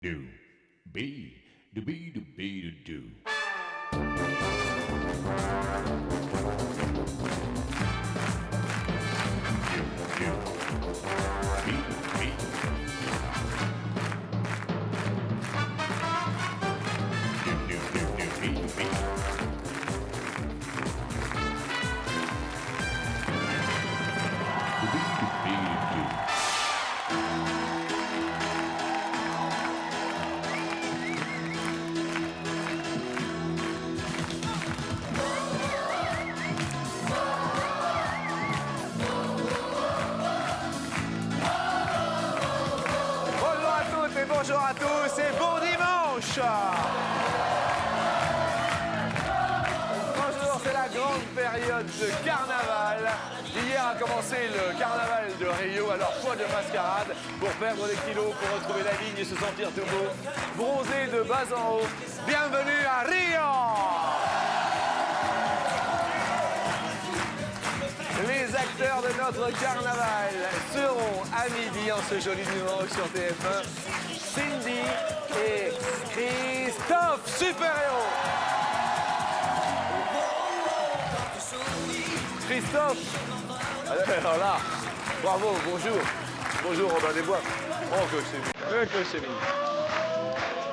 Do, be, do, be, do, be, do, do. Bonjour à tous et bon dimanche. Bonjour, c'est la grande période de carnaval. Hier a commencé le carnaval de Rio, alors choix de mascarade pour perdre des kilos, pour retrouver la ligne et se sentir tout beau. Bronzé de bas en haut, bienvenue à Rio. Les acteurs de notre carnaval seront à midi en ce joli dimanche sur TF1. Cindy et Christophe, super-héros. Christophe. Alors là, bravo, bonjour. Bonjour Robin des Bois. Oh que c'est mignon.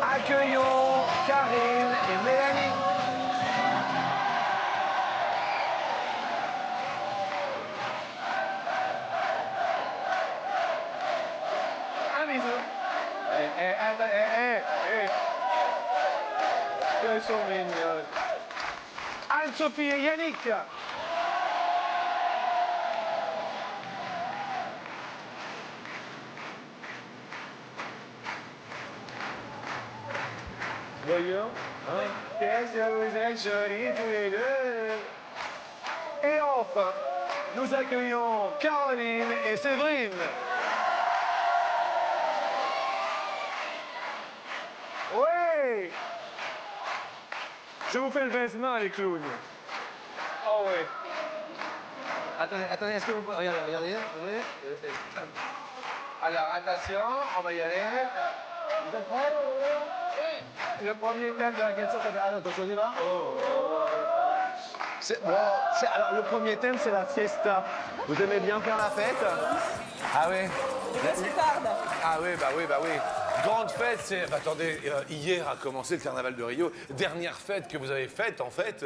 Accueillons Karine et Mélanie. Un bisou. Elles sont mignonnes. Anne-Sophie et Yannick. Voyons. Qu'est-ce que vous êtes jolis tous les deux. Et enfin, nous accueillons Caroline et Séverine. Oui! Je vous fais le baisement, les clowns. Oh oui. Attendez, est-ce que vous pouvez... Regardez. Alors, attention, on va y aller. Vous êtes prêts? Le premier thème de la question, c'est... Ah non, t'as choisi là? Alors, le premier thème, c'est la fiesta. Vous aimez bien faire la fête? Ah oui? Ah oui, bah oui. Grande fête, c'est... attendez, hier a commencé le carnaval de Rio. Dernière fête que vous avez faite, en fait,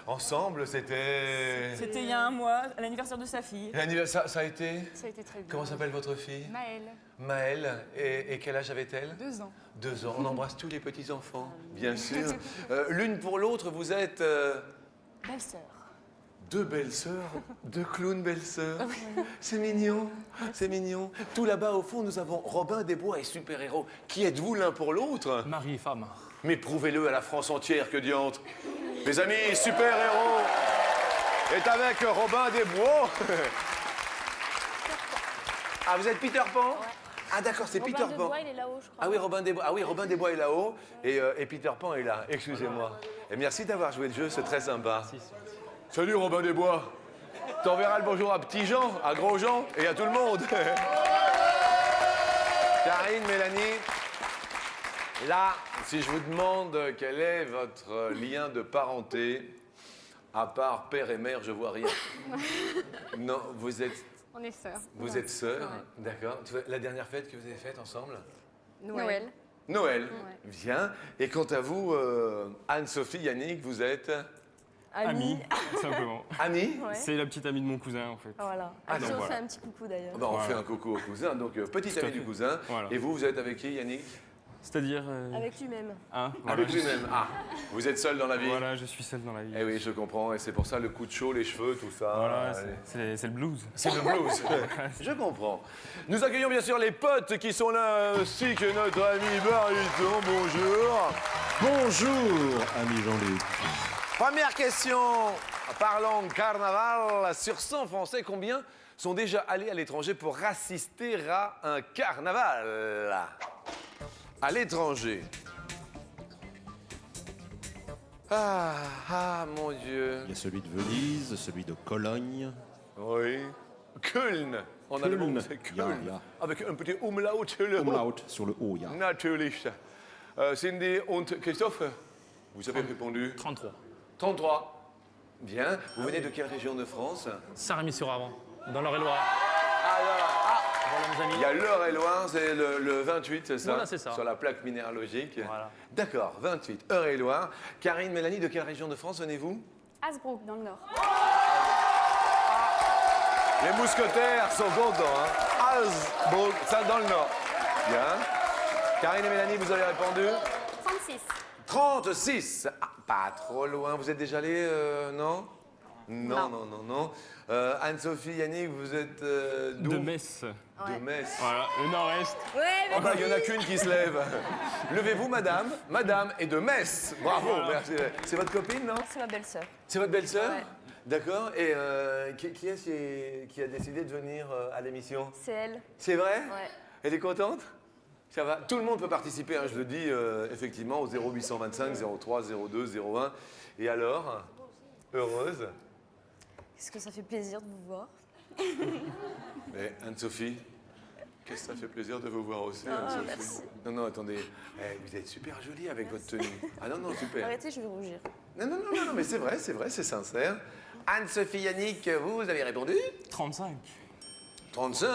ensemble, c'était... C'était il y a un mois, l'anniversaire de sa fille. L'anniversaire, ça a été? Ça a été très bien. Comment s'appelle votre fille? Maëlle. Maëlle. Et quel âge avait-elle? 2 ans. 2 ans. On embrasse tous les petits-enfants, bien sûr. L'une pour l'autre, vous êtes... Belle-sœur. 2 belles-sœurs, 2 clowns belles-sœurs. C'est mignon, c'est mignon. Tout là-bas, au fond, nous avons Robin des Bois et super-héros. Qui êtes-vous l'un pour l'autre? Mari et femme. Mais prouvez-le à la France entière, que diantre. Mes amis, super-héros est avec Robin des Bois. Ah, vous êtes Peter Pan? Ouais. Ah d'accord, c'est Peter Robin Pan. des Bois, il est là-haut, je crois. Ah oui, Robin des Bois. Ah oui, Robin des Bois est là-haut et Peter Pan est là. Excusez-moi. Et merci d'avoir joué le jeu, c'est très sympa. Salut Robin des Bois. T'enverras le bonjour à Petit Jean, à Gros Jean et à tout le monde. Karine, Mélanie, là, si je vous demande quel est votre lien de parenté, à part père et mère, je vois rien. Non, vous êtes... On est sœurs. Vous êtes sœurs, Ouais. d'accord. La dernière fête que vous avez faite ensemble? Noël. Noël, Ouais. bien. Et quant à vous, Anne-Sophie, Yannick, vous êtes Ami, simplement. amis? Ouais. C'est la petite amie de mon cousin, en fait. Voilà. Ah, À qui donc on voilà. fait un petit coucou d'ailleurs. Bah, on Voilà. fait un coucou au cousin, donc petit Tout à ami du fait. cousin. Voilà. Et vous êtes avec qui, Yannick? C'est-à-dire... Avec lui-même. hein, voilà, Avec lui-même. Ah, vous êtes seul dans la vie? Voilà, je suis seul dans la vie. Eh oui, je comprends. Et c'est pour ça le coup de chaud, les cheveux, tout ça. Voilà, Allez. c'est le blues. C'est le blues. Je comprends. Nous accueillons bien sûr les potes qui sont là, ainsi que notre ami Baryton. Bonjour. Bonjour, ami Jean-Luc. Première question. Parlons carnaval. Sur 100 Français, combien sont déjà allés à l'étranger pour assister à un carnaval? À l'étranger. Ah, mon Dieu. Il y a celui de Venise, celui de Cologne. Oui. Köln. En allemand, Köln. c'est Ja, Köln. ja. Avec un petit umlaut sur le haut. Umlaut sur le O, ja. Natürlich. Cindy und Christophe, vous avez répondu 33. 33. Bien. Vous venez de quelle région de France? Saint-Rémy-sur-Avent, dans l'Eure-et-Loire. Alors, Voilà, mes amis. il y a l'Eure-et-Loire, c'est le 28, c'est ça? Voilà, c'est ça. Sur la plaque minéralogique. Voilà. D'accord, 28, Eure-et-Loire. Karine, Mélanie, de quelle région de France venez-vous? Hasbrook, dans le Nord. Les mousquetaires sont contents, hein? Hasbrook, ça dans le Nord. Bien. Karine et Mélanie, vous avez répondu? 36. 36. Ah, pas trop loin. Vous êtes déjà allés, non? Non, non, non, non. Anne-Sophie, Yannick, vous êtes d'où? De Metz. De Metz. Voilà, le nord-est. Ouais, mais Enfin, il n'y en a qu'une qui se lève. Levez-vous, madame. Madame est de Metz. Bravo, merci. C'est votre copine, non? c'est ma belle-sœur. C'est votre belle-sœur? Ouais. D'accord. Et qui est-ce qui a décidé de venir à l'émission? C'est elle. C'est vrai? Ouais. Elle est contente? Ça va? Tout le monde peut participer, hein, je le dis effectivement, au 0825 03 02 01. Et alors? Heureuse? Est-ce que ça fait plaisir de vous voir? Mais Anne-Sophie, qu'est-ce que ça fait plaisir de vous voir aussi, Anne-Sophie. merci. Non, non, attendez. Vous êtes super jolie avec votre tenue. Ah non, non, super. Arrêtez, je vais rougir. Non, non, non, non, mais c'est vrai, c'est sincère. Anne-Sophie, Yannick, vous avez répondu? 35. 35.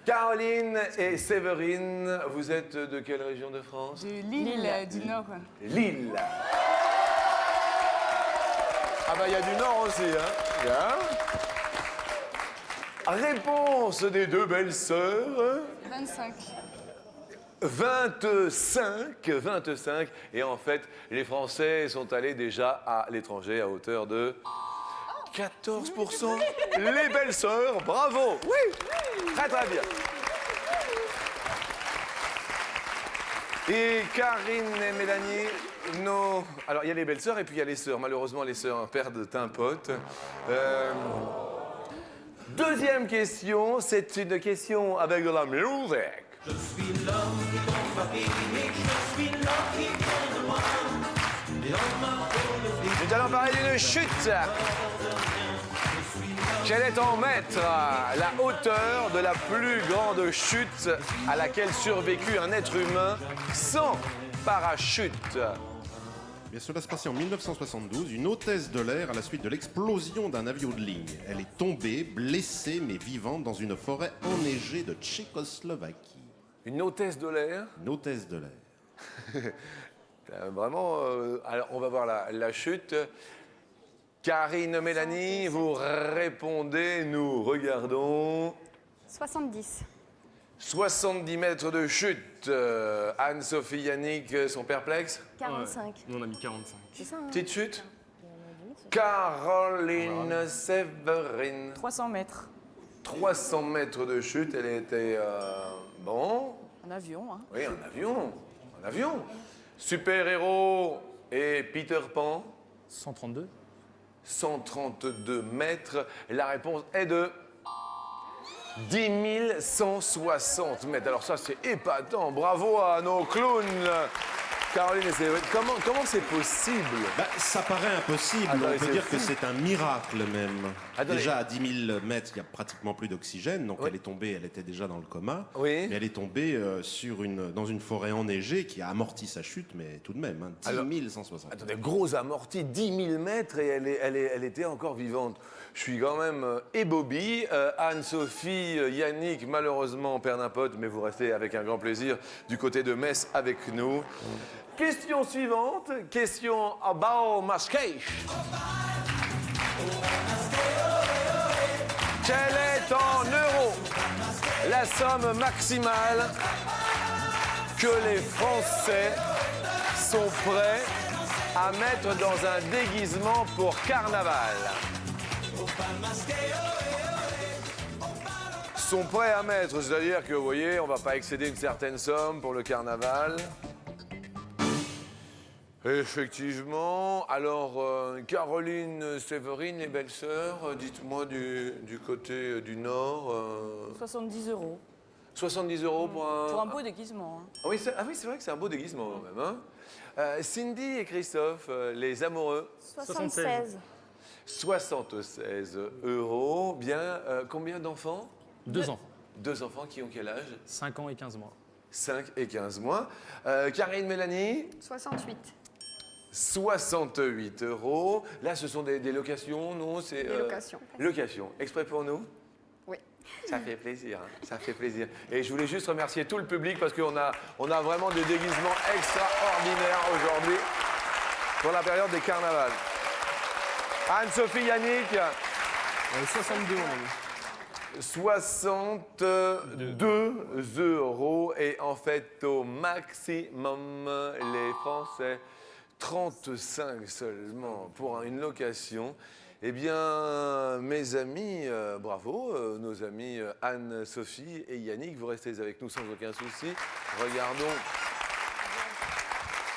Caroline et Séverine, vous êtes de quelle région de France? De Lille, du Nord. Lille. Ah bah il y a du Nord aussi, hein. Bien. Réponse des deux belles sœurs. 25. 25. Et en fait, les Français sont allés déjà à l'étranger à hauteur de 14%. Les belles sœurs, bravo. Oui, très très bien. Et Karine et Mélanie, non. Alors il y a les belles sœurs et puis il y a les sœurs. Malheureusement, les sœurs perdent un pote. Deuxième question, c'est une question avec de la musique. Nous allons parler d'une chute. Quel est en mètres la hauteur de la plus grande chute à laquelle survécut un être humain sans parachute? Bien, cela se passait en 1972, une hôtesse de l'air à la suite de l'explosion d'un avion de ligne. Elle est tombée, blessée mais vivante dans une forêt enneigée de Tchécoslovaquie. Une hôtesse de l'air? Une hôtesse de l'air. Vraiment, alors on va voir la chute. Karine, Mélanie, vous répondez, nous regardons. 70. 70 mètres de chute. Anne-Sophie, Yannick sont perplexes? 45. Ouais, nous, on a mis 45. C'est ça, hein? Petite chute? Caroline, Séverine. 300 mètres. 300 mètres de chute, elle était... bon, En avion, hein. oui, en avion. En avion. Super-héros et Peter Pan, 132. 132 mètres. La réponse est de 10 160 mètres. Alors ça, c'est épatant. Bravo à nos clowns. Caroline et Séverine, comment c'est possible? Bah, ça paraît impossible, Attendez, on peut c'est dire fou. que c'est un miracle même. Attendez. Déjà à 10 000 mètres, il n'y a pratiquement plus d'oxygène, donc Oui. elle est tombée, elle était déjà dans le coma. Oui. Mais elle est tombée dans une forêt enneigée qui a amorti sa chute, mais tout de même, hein, 10 Alors, 160. Attendez, gros amorti, 10 000 mètres et elle était encore vivante. Je suis quand même ébobie. Anne-Sophie, Yannick, malheureusement, perd un pote, mais vous restez avec un grand plaisir du côté de Metz avec nous. Question suivante, question about masquage. Quelle est en euros la somme maximale que les Français sont prêts à mettre dans un déguisement pour carnaval? Sont prêts à mettre, c'est-à-dire que vous voyez, on va pas excéder une certaine somme pour le carnaval. Effectivement. Alors, Caroline, Séverine, les belles-sœurs, dites-moi du côté du Nord. 70 euros. 70 € Pour un beau déguisement. Hein. Ah oui, c'est vrai que c'est un beau déguisement quand même. Hein. Cindy et Christophe, les amoureux, 76. 76 €. Bien. Combien d'enfants? 2 enfants. 2 enfants qui ont quel âge? 5 ans et 15 mois. 5 et 15 mois. Karine, Mélanie? 68. 68 €. Là, ce sont des locations, non? C'est Des locations. Location. Exprès pour nous? Oui. Ça fait plaisir, hein, ça fait plaisir. Et je voulais juste remercier tout le public parce qu'on a vraiment des déguisements extraordinaires aujourd'hui pour la période des carnavals. Anne-Sophie, Yannick, 62, on a dit. 62 € et en fait au maximum les Français 35 seulement pour une location. Eh bien, mes amis, bravo, nos amis Anne-Sophie et Yannick, vous restez avec nous sans aucun souci. Regardons.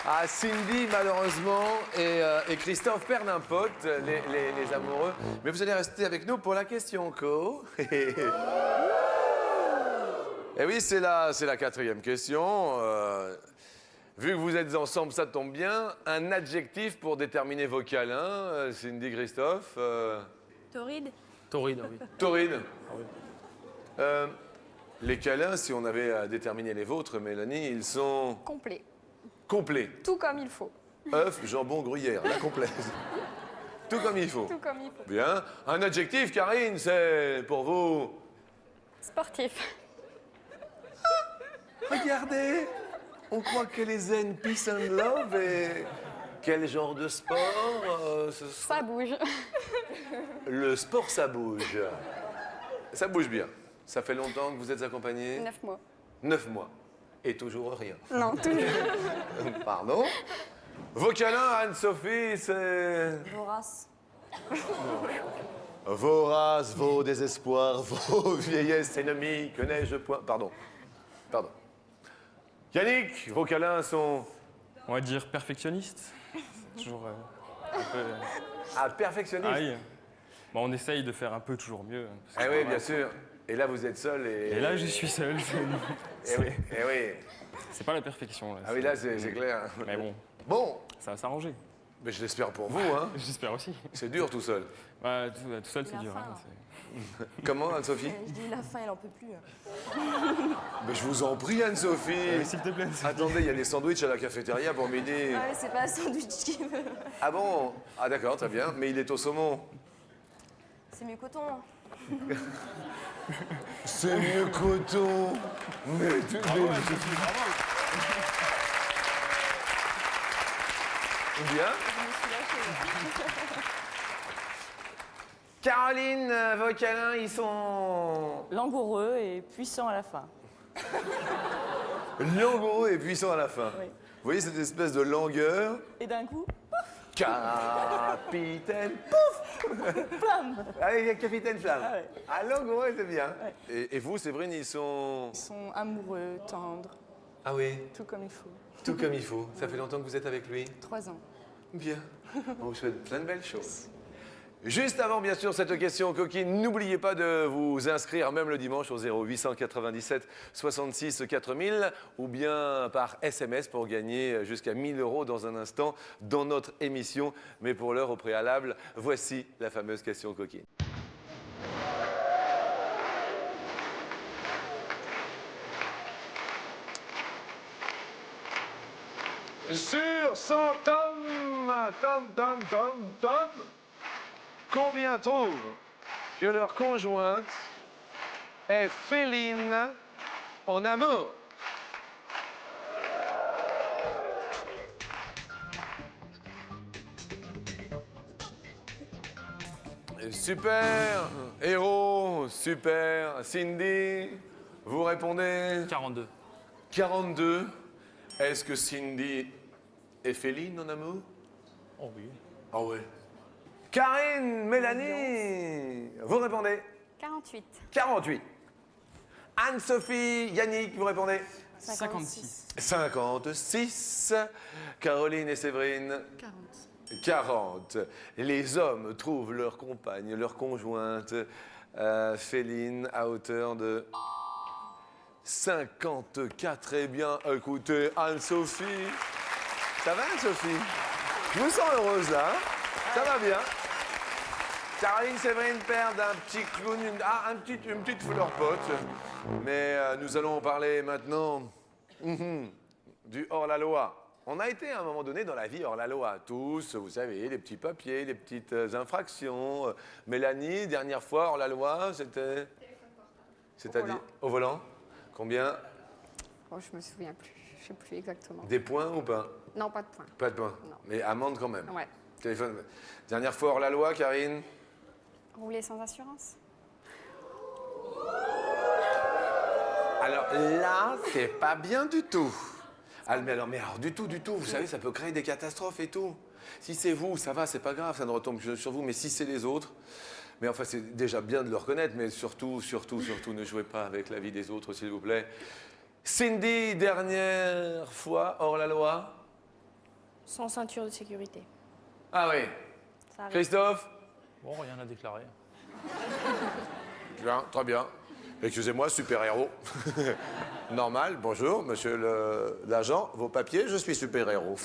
Ah, Cindy, malheureusement, et Christophe perdent un pote, les amoureux. Mais vous allez rester avec nous pour la question co. Et oui, c'est la 4e question. Vu que vous êtes ensemble, ça tombe bien. Un adjectif pour déterminer vos câlins, Cindy, Christophe. Torride. Tauride, oui. Taurine. Les câlins, si on avait à déterminer les vôtres, Mélanie, ils sont Complet. complets. Tout comme il faut. œuf, jambon, gruyère, la complète. Tout comme il faut. Tout comme il faut. Bien. Un adjectif, Karine, c'est pour vous. Sportif. Regardez, on croit que les zen, peace and love et quel genre de sport ce sera? Ça bouge. Le sport, ça bouge. Ça bouge bien. Ça fait longtemps que vous êtes accompagnés? 9 mois. 9 mois. Et toujours rien. Non, toujours. Pardon. Vos câlins, Anne-Sophie, c'est... Vorace. Vos races, vos désespoirs, vos vieillesses ennemies, que n'ai-je point... Pardon. Pardon. Yannick, vos câlins sont... On va dire perfectionniste. Toujours un peu. Ah, perfectionniste. Ah oui. Bon, on essaye de faire un peu toujours mieux. Parce Eh que, oui, voilà, bien sûr. Et là, vous êtes seul et... Et là, je suis seul. Eh oui, eh oui. C'est pas la perfection. Là. Ah oui, là, c'est clair. Mais bon, Bon, ça va s'arranger. mais je l'espère pour vous, hein. J'espère aussi. C'est dur tout seul. Ouais, tout seul, c'est La dur. fin, hein, là. c'est- Comment, Anne-Sophie? Je dis la fin, elle en peut plus. Mais je vous en prie, Anne-Sophie. S'il te plaît. Attendez, il y a des sandwichs à la cafétéria pour midi. Ah ouais, c'est pas un sandwich qui veut. Ah bon? Ah d'accord, très bien. Mais il est au saumon. C'est mieux coton. C'est mieux coton. Mais Bien. Caroline, vos câlins, ils sont Langoureux et puissant à la fin. langoureux et puissants à la fin. Oui. Vous voyez cette espèce de langueur? Et d'un coup, Capitaine, pouf! flamme. Allez, Capitaine Flamme. Ah ouais. Ah, langoureux, c'est bien. Ouais. Et vous, Séverine, ils sont... Ils sont amoureux, tendres, Ah oui, tout comme il faut. tout comme il faut. Ça fait longtemps que vous êtes avec lui? 3 ans. Bien. On vous souhaite plein de belles choses. Juste avant, bien sûr, cette question coquine, n'oubliez pas de vous inscrire, même le dimanche, au 0897 66 4000 ou bien par SMS pour gagner jusqu'à 1000 € dans un instant dans notre émission. Mais pour l'heure, au préalable, voici la fameuse question coquine. Sur 100 tonnes, combien trouvent que leur conjointe est féline en amour? Super, héros, super. Cindy, vous répondez 42. 42. Est-ce que Cindy est féline en amour? Oh oui. Ah ouais. Karine, Mélanie, vous répondez 48. 48. Anne-Sophie, Yannick, vous répondez 56. 56. Caroline et Séverine 40. Les hommes trouvent leur compagne, leur conjointe féline à hauteur de 54. Eh bien, écoutez, Anne-Sophie. Ça va, Anne-Sophie? Je vous sens heureuse là, hein? Ça va bien. Caroline Séverine perd un petit clown, une petite fleur pote. Mais nous allons parler maintenant du hors-la-loi. On a été à un moment donné dans la vie hors-la-loi. Tous, vous savez, les petits papiers, les petites infractions. Mélanie, dernière fois hors-la-loi, c'était... C'est-à-dire au volant. Combien? Oh, je me souviens plus. Je sais plus exactement. Des points ou pas? Non, pas de points. Pas de points. Non. Mais amende quand même. Ouais. Téléphone. Dernière fois hors-la-loi, Karine? Rouler sans assurance. Alors là, c'est pas bien du tout. Ah, mais alors du tout, vous savez, ça peut créer des catastrophes et tout. Si c'est vous, ça va, c'est pas grave, ça ne retombe que sur vous, mais si c'est les autres, mais enfin, c'est déjà bien de le reconnaître, mais surtout, ne jouez pas avec la vie des autres, s'il vous plaît. Cindy, dernière fois hors la loi? Sans ceinture de sécurité. Ah oui. Ça arrive. Christophe? Bon, rien à déclarer. Bien, très bien. Excusez-moi, super-héros. Normal, bonjour, monsieur l'agent. Vos papiers, je suis super-héros.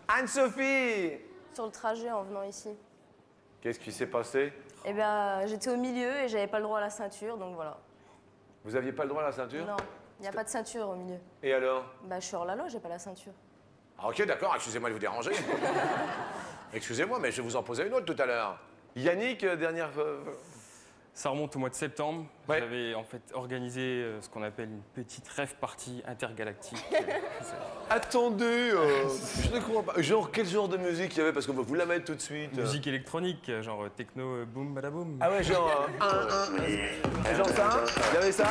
Anne-Sophie! Sur le trajet en venant ici, Qu'est-ce qui s'est passé? eh bien, j'étais au milieu et j'avais pas le droit à la ceinture, donc voilà. Vous aviez pas le droit à la ceinture? Non, il n'y a pas de ceinture au milieu. Et alors? Bah, je suis hors la loi, j'ai pas la ceinture. Ah, ok, d'accord, excusez-moi de vous déranger. Excusez-moi, mais je vais vous en poser une autre tout à l'heure. Yannick, dernière... Ça remonte au mois de septembre. Ouais. J'avais en fait organisé ce qu'on appelle une petite rave party intergalactique. Attendez, je ne comprends pas. Genre, quel genre de musique il y avait? Parce qu'on va vous la mettre tout de suite. Musique électronique, genre techno boom badaboum. Ah ouais, genre... genre ça? Il y avait ça?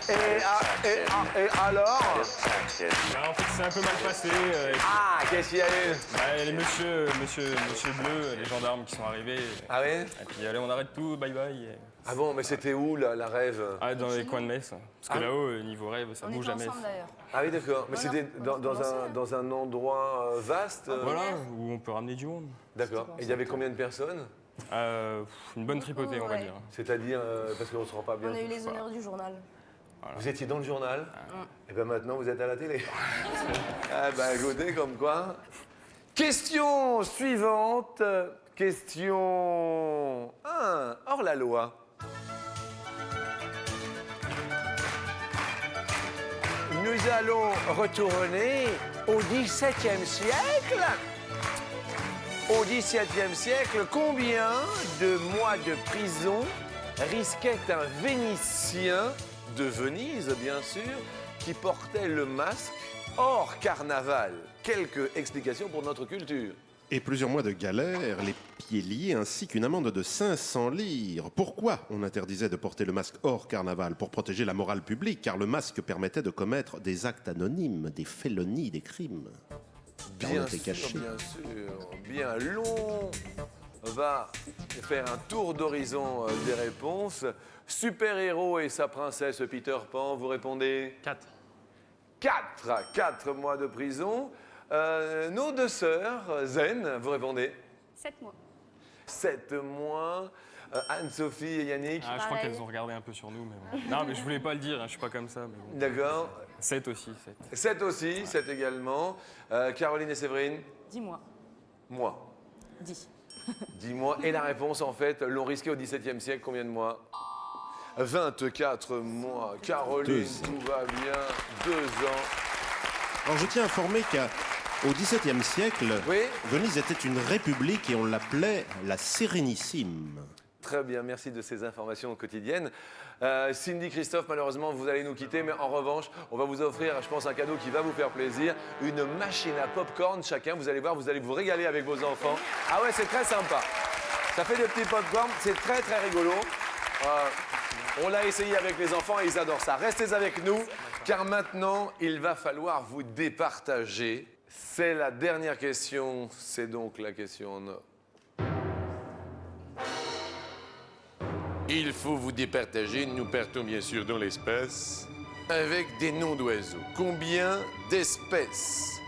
Et alors? Bah, en fait, c'est un peu mal passé. Ah, qu'est-ce qu'il y a eu? Bah, les monsieur Bleu, les gendarmes qui sont arrivés. Ah oui? Et puis allez, on arrête tout, bye bye. Ah bon, mais c'était où, la rêve? Ah, dans les coins de Metz. Parce que là-haut, niveau rêve, ça On bouge était à Metz. ensemble d'ailleurs. Ah oui, d'accord. Mais Voilà. c'était dans un endroit vaste? Voilà, où on peut ramener du monde. D'accord. Et il y avait combien de personnes? Une bonne tripotée, on va Ouais. dire. C'est-à-dire, parce qu'on ne se rend pas bien. On a eu les honneurs du journal. Vous étiez dans le journal, et bien maintenant vous êtes à la télé. Ah ben écoutez, comme quoi. Question suivante. Question 1. Hors la loi. Nous allons retourner au XVIIe siècle. Au XVIIe siècle, combien de mois de prison risquait un Vénitien de Venise, bien sûr, qui portait le masque hors carnaval? Quelques explications pour notre culture. Et plusieurs mois de galère, les pieds liés, ainsi qu'une amende de 500 livres. Pourquoi on interdisait de porter le masque hors carnaval? Pour protéger la morale publique, car le masque permettait de commettre des actes anonymes, des félonies, des crimes. Car on Bien était sûr, caché. bien sûr. Bien long. On va faire un tour d'horizon des réponses. Super-héros et sa princesse Peter Pan, vous répondez? 4. 4 mois de prison. Nos deux sœurs, Zen, vous répondez? 7 mois. 7 mois. Anne-Sophie et Yannick? Ah, je crois Pareil. qu'elles ont regardé un peu sur nous, mais bon. Non, mais je voulais pas le dire, hein, je suis pas comme ça. Mais bon. D'accord. 7 aussi, 7. 7 aussi, 7 également. Caroline et Séverine? Dis-moi. Moi. Dis. 10 mois. Et la réponse, en fait, l'ont risqué au XVIIe siècle, combien de mois? 24 mois. Caroline, 2 ans. tout va bien. 2 ans. Alors je tiens à informer qu'au XVIIe siècle, Oui? Venise était une république et on l'appelait la Sérénissime. Très bien, merci de ces informations quotidiennes. Cindy, Christophe, malheureusement, vous allez nous quitter, mais en revanche, on va vous offrir, je pense, un cadeau qui va vous faire plaisir. Une machine à popcorn chacun. Vous allez voir, vous allez vous régaler avec vos enfants. Ah ouais, c'est très sympa. Ça fait des petits popcorn, c'est très très rigolo. On l'a essayé avec les enfants et ils adorent ça. Restez avec nous, car maintenant, il va falloir vous départager. C'est la dernière question, c'est donc la question en or. Il faut vous départager, nous partons bien sûr dans l'espace, avec des noms d'oiseaux. Combien d'espèces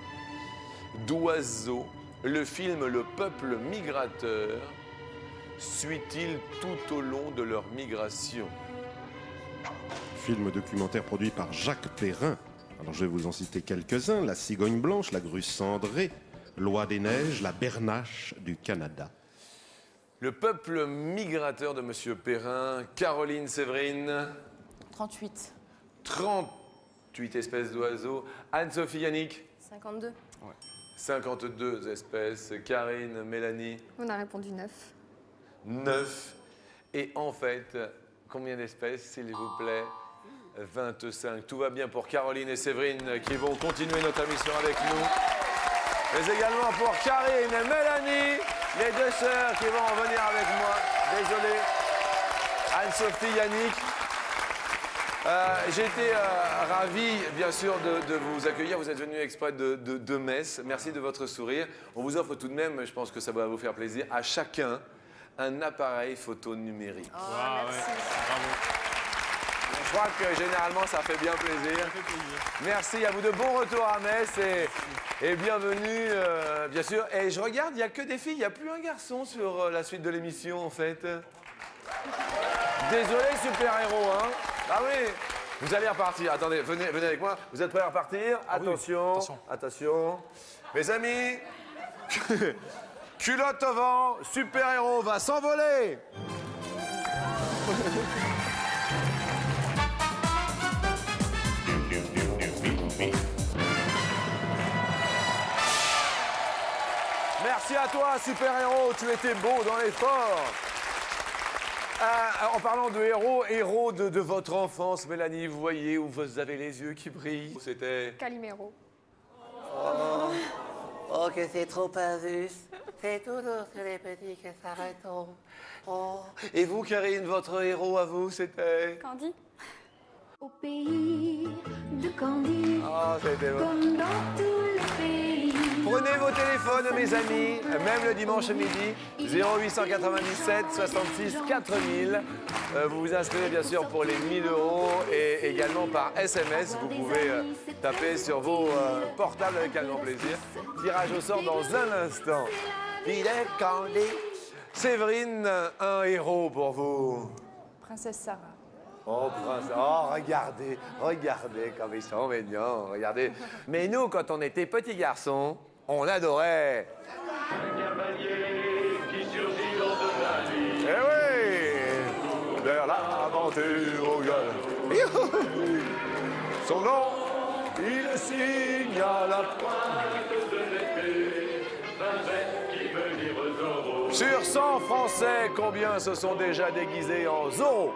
d'oiseaux le film Le Peuple migrateur suit-il tout au long de leur migration? Film documentaire produit par Jacques Perrin. Alors je vais vous en citer quelques-uns. La cigogne blanche, la grue cendrée, loi des neiges, la bernache du Canada. Le peuple migrateur de Monsieur Perrin, Caroline Séverine. 38. 38 espèces d'oiseaux. Anne-Sophie Yannick. 52. 52 espèces. Karine, Mélanie. On a répondu 9. 9. Et en fait, combien d'espèces, s'il vous plaît? 25. Tout va bien pour Caroline et Séverine qui vont continuer notre émission avec nous. Mais également pour Karine et Mélanie, les deux sœurs qui vont venir avec moi. Désolé. Anne-Sophie, Yannick. J'ai été ravi, bien sûr, de vous accueillir. Vous êtes venus exprès de Metz. Merci de votre sourire. On vous offre tout de même, je pense que ça va vous faire plaisir, à chacun un appareil photo numérique. Oh, merci. Je crois que généralement, ça fait bien plaisir. Merci à vous de bons retours à Metz et bienvenue, bien sûr. Et je regarde, il n'y a que des filles, il n'y a plus un garçon sur la suite de l'émission, en fait. Désolé, super-héros, hein. Ah oui, vous allez repartir. Attendez, venez avec moi. Vous êtes prêts à repartir? Attention, attention. attention. Mes amis, culotte au vent, super-héros va s'envoler. Merci à toi, super-héros. Tu étais beau dans l'effort. En parlant de héros de votre enfance, Mélanie, vous voyez où vous avez les yeux qui brillent. C'était... Calimero. Oh, que c'est trop injuste. C'est toujours que les petits que ça retombe. Oh. Et vous, Karine, votre héros à vous, c'était... Candy. Au pays de Candy, Oh, c'était beau. comme dans tous les pays. Prenez vos téléphones, mes amis, même le dimanche midi, 0897 66 4000. Vous vous inscrivez bien sûr pour les 1000 € et également par SMS. Vous pouvez taper sur vos portables avec un grand plaisir. Tirage au sort dans un instant. Filet Candy. Séverine, un héros pour vous. Princesse Sarah. Oh, prince, oh, regardez comme ils sont mignons, regardez. Mais nous, quand on était petits garçons, on adorait. Eh oui, vers l'aventure au gueule. Son nom, il signe à la pointe de l'épée. Sur 100 Français, combien se sont déjà déguisés en Zorro?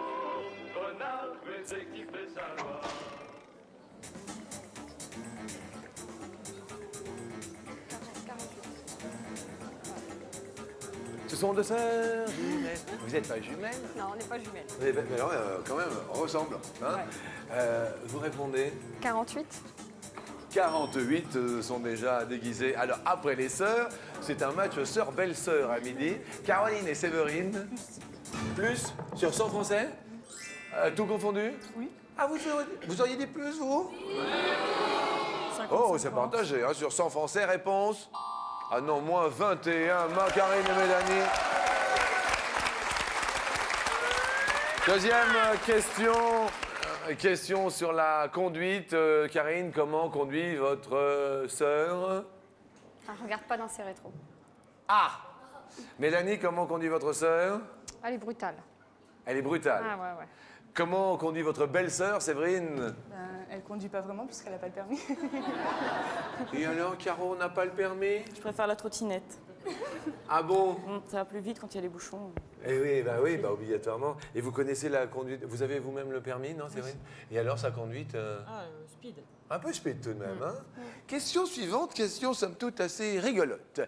Ce sont deux sœurs jumelles. Vous n'êtes pas jumelles? Non, on n'est pas jumelles. Mais alors, quand même, on ressemble. Hein? Vous répondez? 48. 48 sont déjà déguisés. Alors, après les sœurs, c'est un match sœurs-belles-sœurs à midi. Caroline et Séverine. Plus? Sur 100 Français? Tout confondu? Oui. Ah, vous auriez dit plus, vous? Oh, c'est partagé. Hein, sur 100 Français, réponse? Ah non, moins 21. Karine et Mélanie. Deuxième question. Question sur la conduite. Karine, comment conduit votre sœur? Ah, regarde pas dans ses rétros. Ah! Mélanie, comment conduit votre sœur? Elle est brutale. Elle est brutale. Ah ouais, ouais. Comment conduit votre belle-sœur, Séverine? Elle conduit pas vraiment puisqu'elle a pas le permis. Et alors, Caro n'a pas le permis? Je préfère la trottinette. Ah bon? Ça va plus vite quand il y a les bouchons. Eh oui, obligatoirement. Et vous connaissez la conduite? Vous avez vous-même le permis, non, Séverine? Et alors, sa conduite? Speed. Un peu speed tout de même, hein? Question suivante, question somme toute assez rigolote.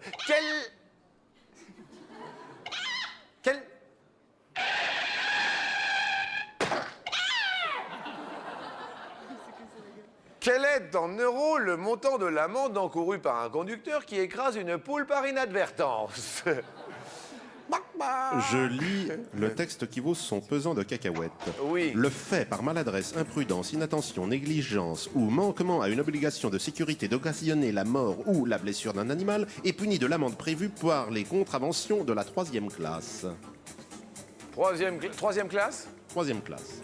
Quel est en euros le montant de l'amende encourue par un conducteur qui écrase une poule par inadvertance? Je lis le texte qui vaut son pesant de cacahuètes. Oui. Le fait par maladresse, imprudence, inattention, négligence ou manquement à une obligation de sécurité d'occasionner la mort ou la blessure d'un animal est puni de l'amende prévue par les contraventions de la 3e classe. Troisième classe? 3e classe.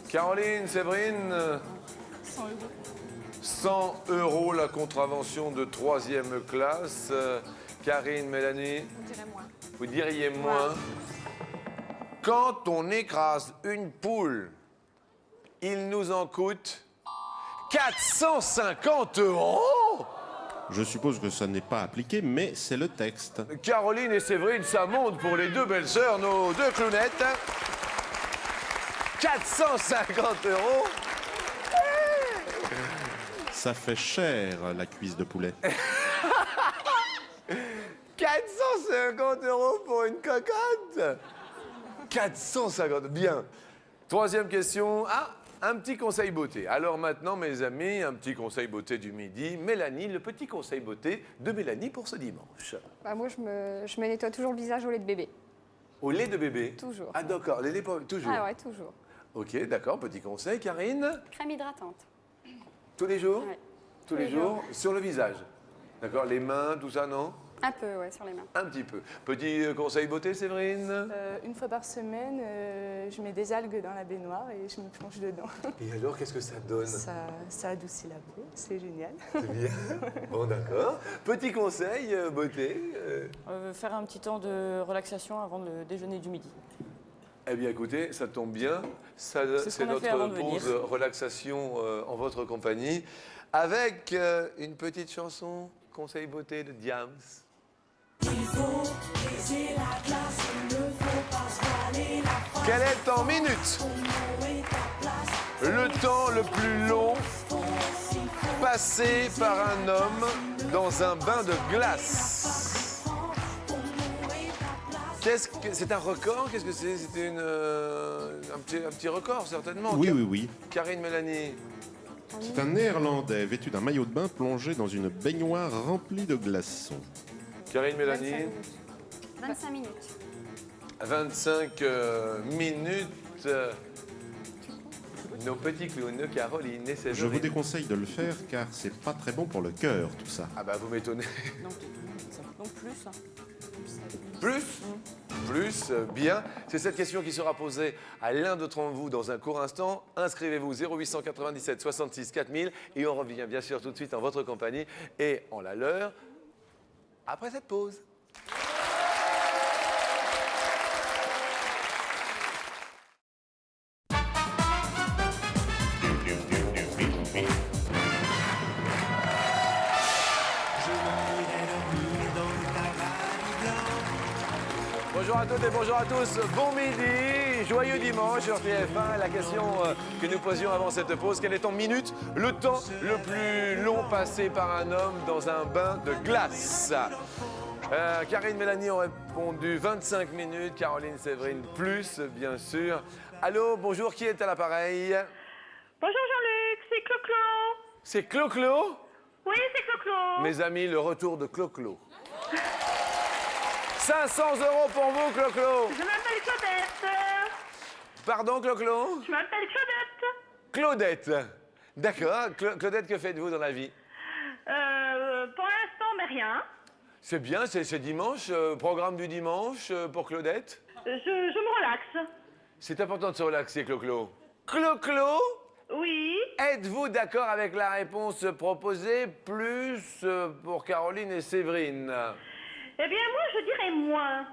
Caroline, Séverine? 100 €. 100 € la contravention de 3e classe. Karine, Mélanie, On dirait moins. vous diriez moins. Quand on écrase une poule, il nous en coûte 450 €. Je suppose que ça n'est pas appliqué, mais c'est le texte. Caroline et Séverine, ça monte pour les deux belles sœurs, nos deux clownettes. 450 €. Ça fait cher, la cuisse de poulet. 450 € pour une cocotte. 450, bien. 3e question. Ah, un petit conseil beauté. Alors maintenant, mes amis, un petit conseil beauté du midi. Mélanie, le petit conseil beauté de Mélanie pour ce dimanche. Bah, moi, je me nettoie toujours le visage au lait de bébé. Au lait de bébé. Toujours. Ah d'accord, les lait toujours. Ah ouais, toujours. Ok, d'accord, petit conseil. Karine, Crème hydratante. tous les jours Ouais. Tous les jours sur le visage. D'accord, les mains, tout ça, non? Un peu, ouais, sur les mains. Un petit peu. Petit conseil beauté, Séverine? Une fois par semaine, je mets des algues dans la baignoire et je me plonge dedans. Et alors, qu'est-ce que ça donne? Ça adoucit la peau, c'est génial. C'est bien. Bon, d'accord. Petit conseil beauté. Faire un petit temps de relaxation avant le déjeuner du midi. Eh bien, écoutez, ça tombe bien. C'est ce qu'on a fait avant notre de venir. pause relaxation en votre compagnie. Avec une petite chanson, conseil beauté de Diams. Quel est en minutes le temps le plus long passé par un homme dans un bain de glace? C'est un record? Qu'est-ce que c'est? C'était un petit record, certainement. Oui, oui, oui. Karine, Mélanie. C'est un Néerlandais vêtu d'un maillot de bain plongé dans une baignoire remplie de glaçons. Karine, Mélanie. 25 minutes. 25 minutes. Nos petits clowns, Caroline et Séverine. Je vous déconseille de le faire car c'est pas très bon pour le cœur, tout ça. Ah bah vous m'étonnez. Donc plus. Plus? Plus, bien. C'est cette question qui sera posée à l'un d'entre vous dans un court instant. Inscrivez-vous 0897 66 4000 et on revient bien sûr tout de suite en votre compagnie et en la leur après cette pause. Bonjour à toutes et bonjour à tous, bon midi, joyeux dimanche sur TF1. La question que nous posions avant cette pause, quel est en minutes le temps le plus long passé par un homme dans un bain de glace? Karine, Mélanie ont répondu 25 minutes, Caroline, Séverine plus, bien sûr. Allô, bonjour, qui est à l'appareil? Bonjour Jean-Luc, c'est Clo-Clo. C'est Clo-Clo? Oui, c'est Clo-Clo. Mes amis, le retour de Clo-Clo. 500 € pour vous, Clo-Clo. Je m'appelle Claudette. Pardon, Clo-Clo? Je m'appelle Claudette. Claudette. D'accord. Claudette, que faites-vous dans la vie? Pour l'instant, mais rien. C'est bien, c'est dimanche. Programme du dimanche pour Claudette. Je me relaxe. C'est important de se relaxer, Clo-Clo. Clo-Clo? Oui. Êtes-vous d'accord avec la réponse proposée, plus pour Caroline et Séverine? Eh bien, moi, je dirais moins.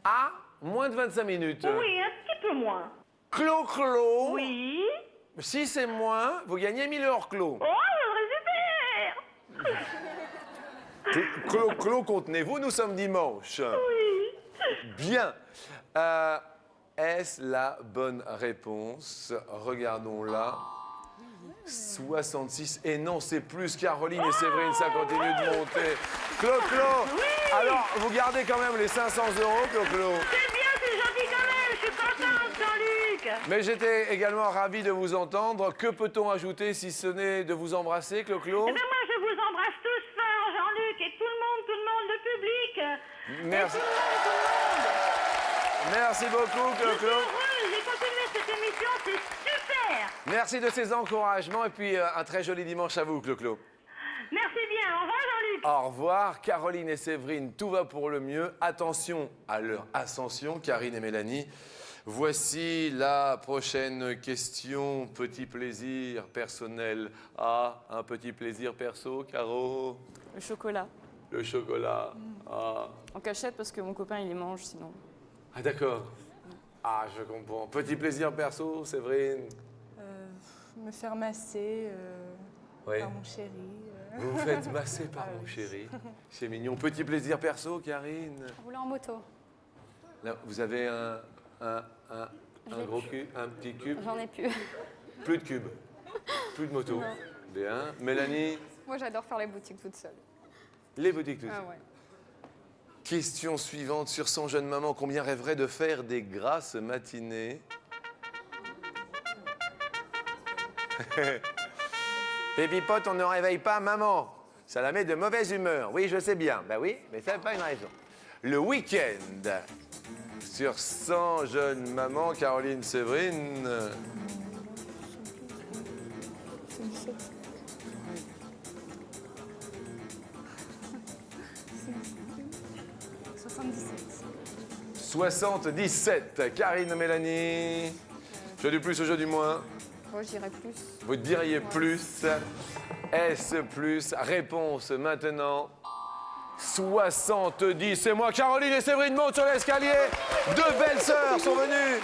Ah, moins de 25 minutes. Oui, un petit peu moins. Clo-Clo? Oui. Si c'est moins, vous gagnez 1000 €, Clo. Oh, ça serait super. Clo-Clo, contenez-vous, nous sommes dimanche. Oui. Bien. Est-ce la bonne réponse? Regardons-la. 66. Et non, c'est plus. Caroline et Séverine, ça continue de monter. Clo-Clo. Oui. Alors, vous gardez quand même les 500 €, Clo-Clo. C'est bien, c'est gentil quand même. Je suis contente, Jean-Luc. Mais j'étais également ravi de vous entendre. Que peut-on ajouter si ce n'est de vous embrasser, Clo-Clo? Eh bien, moi, je vous embrasse tous fort, Jean-Luc, et tout le public. Merci. Et tout le monde. Merci beaucoup, Je suis Clo-Clo. heureuse, j'ai continué cette émission, c'est super. Merci de ces encouragements et puis un très joli dimanche à vous, Clo-Clo. Merci bien, au revoir Jean-Luc. Au revoir, Caroline et Séverine, tout va pour le mieux. Attention à leur ascension, Karine et Mélanie. Voici la prochaine question. Petit plaisir personnel. Ah, un petit plaisir perso, Caro? Le chocolat. Le chocolat. Ah. En cachette parce que mon copain il les mange sinon. Ah, d'accord. Ah, je comprends. Petit plaisir perso, Séverine? Me faire masser Oui. par mon chéri. Vous vous faites masser par mon chéri. C'est mignon. Petit plaisir perso, Karine? Rouler en moto. Là, vous avez un gros cube, un petit cube? J'en ai plus. Plus de cubes. Plus de moto. Bien. Mélanie? Moi, j'adore faire les boutiques toute seule. Les boutiques toutes. Ah ouais. Question suivante. Sur son jeune maman, combien rêverait de faire des grasses matinées? Pépipote, on ne réveille pas maman. Ça la met de mauvaise humeur. Oui, je sais bien. Ben oui, mais ça n'a pas une raison. Le week-end. Sur 100 jeunes mamans, Caroline Séverine. 77. Karine, Mélanie. Jeu du plus au jeu du moins. Moi, je dirais plus. Vous diriez plus. S plus. Réponse maintenant. 70. C'est moi, Caroline et Séverine montent sur l'escalier. Deux belles sœurs sont venues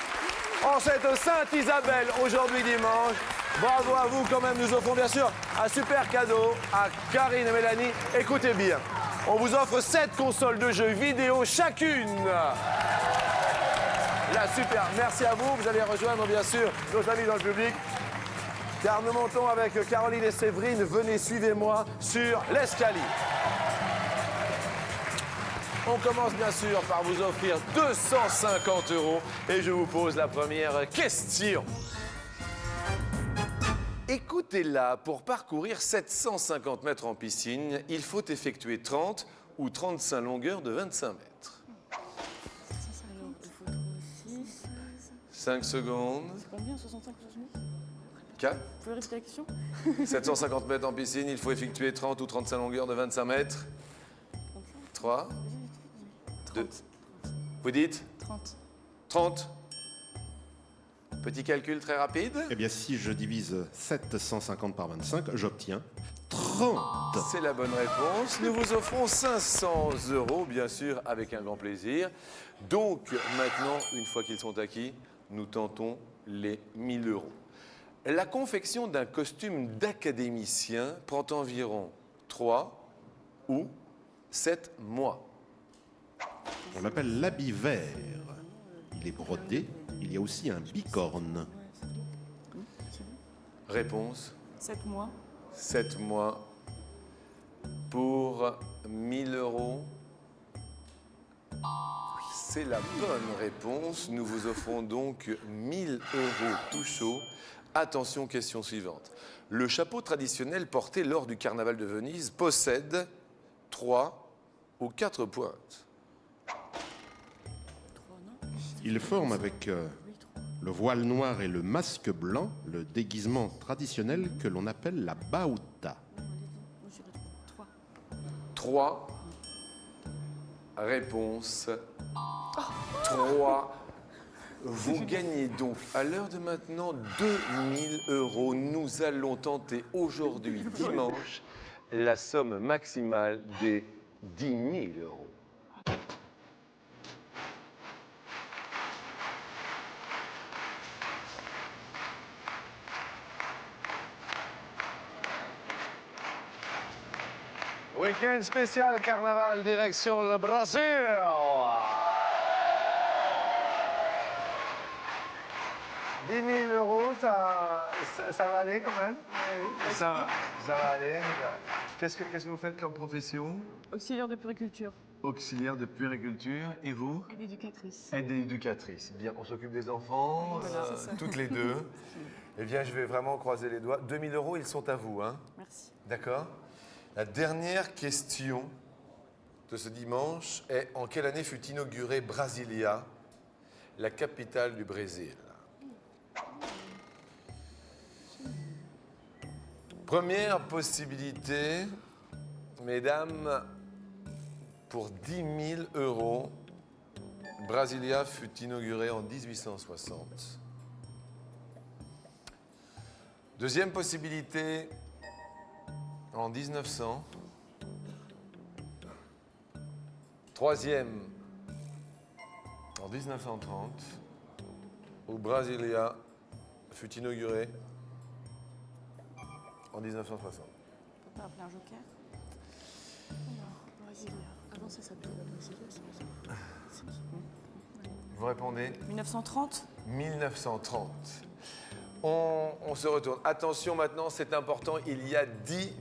en cette Sainte-Isabelle aujourd'hui dimanche. Bravo à vous quand même. Nous offrons bien sûr un super cadeau à Karine et Mélanie. Écoutez bien. On vous offre 7 consoles de jeux vidéo chacune. Là, super. Merci à vous. Vous allez rejoindre bien sûr nos amis dans le public. Car nous montons avec Caroline et Séverine. Venez, suivez-moi sur l'escalier. On commence bien sûr par vous offrir 250 € et je vous pose la première question. Écoutez-la, pour parcourir 750 mètres en piscine, il faut effectuer 30 ou 35 longueurs de 25 mètres. 5 secondes. C'est combien 65 70 4. Vous pouvez répéter la question? 750 mètres en piscine, il faut effectuer 30 ou 35 longueurs de 25 mètres. 3. 2. Vous dites 30. 30. Petit calcul très rapide. Eh bien, si je divise 750 par 25, j'obtiens 30. C'est la bonne réponse. Nous vous offrons 500 €, bien sûr, avec un grand plaisir. Donc, maintenant, une fois qu'ils sont acquis, nous tentons les 1000 €. La confection d'un costume d'académicien prend environ 3 ou 7 mois. On l'appelle l'habit vert. Il est brodé. Il y a aussi un bicorne. Réponse 7 mois. 7 mois pour 1000 €. C'est la bonne réponse. Nous vous offrons donc 1000 € tout chaud. Attention, question suivante. Le chapeau traditionnel porté lors du carnaval de Venise possède 3 ou 4 pointes. Il forme avec le voile noir et le masque blanc le déguisement traditionnel que l'on appelle la bauta. 3. Réponse 3. Vous gagnez donc à l'heure de maintenant 2000 €. Nous allons tenter aujourd'hui, dimanche, la somme maximale des 10 000 €. Week-end spécial carnaval, direction le Brésil. « 10 000 €, ça va aller quand même? Ça va aller. Qu'est-ce que vous faites comme profession? Auxiliaire de puriculture. Auxiliaire de puériculture. Et vous? Aide éducatrice. Aide éducatrice. Bien, on s'occupe des enfants, Voilà, c'est ça. Toutes les deux. Eh bien, je vais vraiment croiser les doigts. 2000 €, ils sont à vous, hein? Merci. D'accord? La dernière question de ce dimanche est: en quelle année fut inaugurée Brasilia, la capitale du Brésil? Première possibilité, mesdames, pour 10 000 €, Brasilia fut inaugurée en 1860. Deuxième possibilité, en 1900. Troisième, en 1930, où Brasilia fut inaugurée en 1960. On peut pas appeler un joker? Alors, Brasilia. Avant, ça s'appelait la Brasilia, c'est ça. Vous répondez 1930? 1930. On se retourne. Attention maintenant, c'est important, il y a 10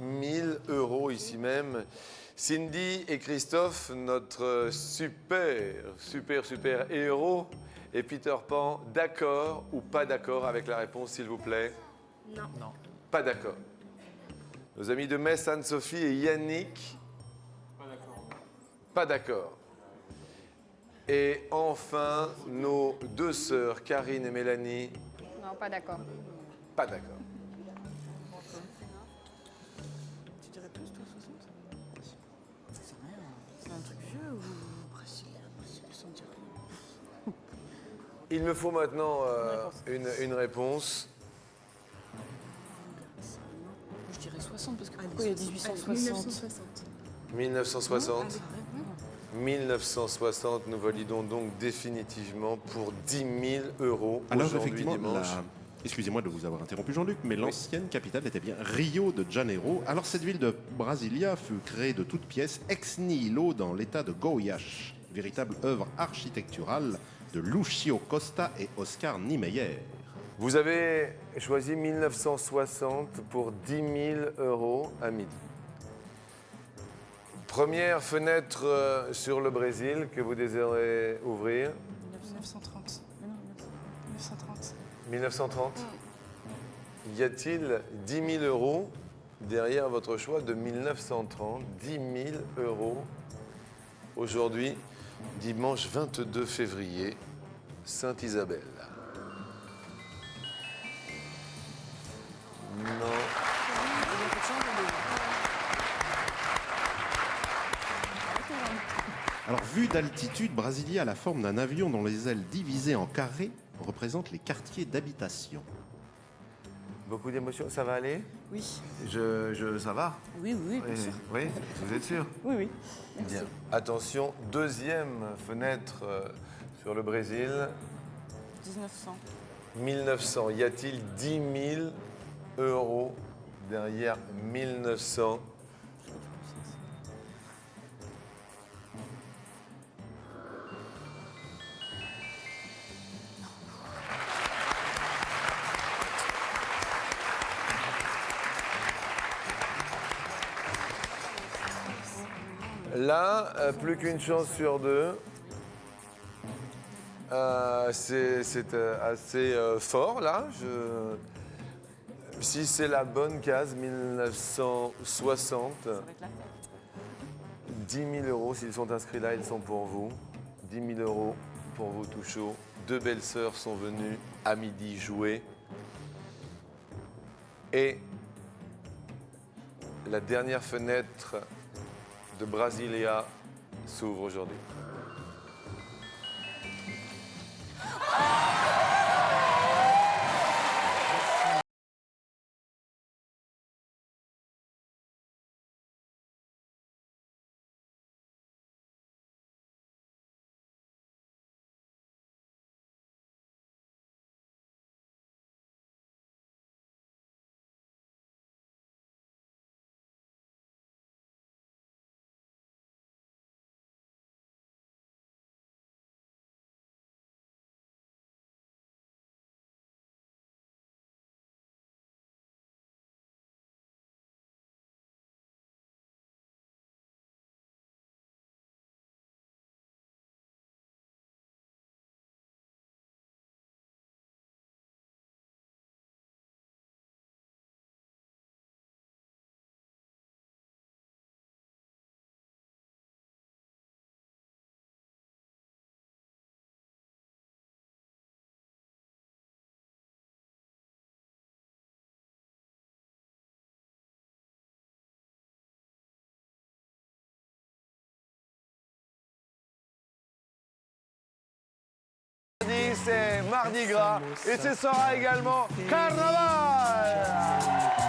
000 € ici même. Cindy et Christophe, notre super héros, et Peter Pan, d'accord ou pas d'accord avec la réponse, s'il vous plaît? Non. Non. Pas d'accord. Nos amis de Metz, Anne-Sophie et Yannick? Pas d'accord. Pas d'accord. Et enfin, nos deux sœurs, Karine et Mélanie? Non, pas d'accord. Pas d'accord. Tu dirais plus, toi, 60? C'est rien. C'est un truc vieux ou Brasilia? Sans dire rien. Il me faut maintenant une réponse. Je dirais 60 parce que pourquoi il y a 1860? 1960. 1960. 1960, nous validons donc définitivement pour 10 000 € Alors aujourd'hui effectivement, dimanche. excusez-moi de vous avoir interrompu Jean-Luc, mais l'ancienne capitale était bien Rio de Janeiro. Alors cette ville de Brasilia fut créée de toutes pièces ex nihilo dans l'état de Goiás, véritable œuvre architecturale de Lucio Costa et Oscar Niemeyer. Vous avez choisi 1960 pour 10 000 € à midi. Première fenêtre sur le Brésil que vous désirez ouvrir. 1930. Mais non, 1930. 1930. Y a-t-il 10 000 € derrière votre choix de 1930? 10 000 € aujourd'hui, dimanche 22 février, Sainte-Isabelle. Non. Alors, vue d'altitude, Brasilia a la forme d'un avion dont les ailes divisées en carrés représentent les quartiers d'habitation. Beaucoup d'émotions, ça va aller? Oui. Ça va? Oui, bien sûr. Oui, vous êtes sûr? Oui, oui. Bien. Attention, deuxième fenêtre sur le Brésil. 1900. 1900. Y a-t-il 10 000 € derrière 1900? Là, plus qu'une chance sur deux. C'est assez fort, là. Si c'est la bonne case, 1960, 10 000 €, s'ils sont inscrits là, ils sont pour vous. 10 000 € pour vous tout chaud. Deux belles sœurs sont venues à midi jouer. Et la dernière fenêtre de Brasilia s'ouvre aujourd'hui. Mardi Gras et ce sera également Carnaval.